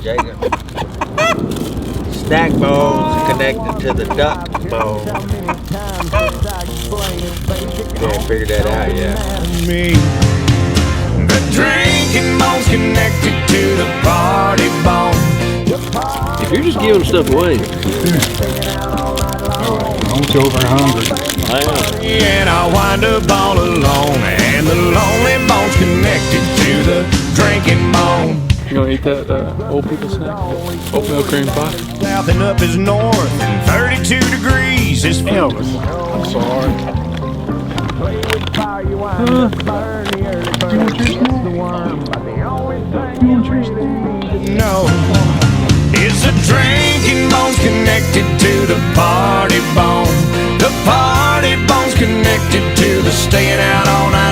Jacob. Stack bones connected to the duck bone. Can't figure that out yet. The drinking bone's connected to the party bone. If you're just giving stuff away, I'm so over hungry. I am. And I wind up all alone, and the lonely bone's connected to the drinking bone. You gonna eat that old people snack? Oatmeal cream pie? South and up is north, and 32 degrees is Elvis, I'm sorry. no. It's the drinking bone's connected to the party bone. The party bone's connected to the staying out all night.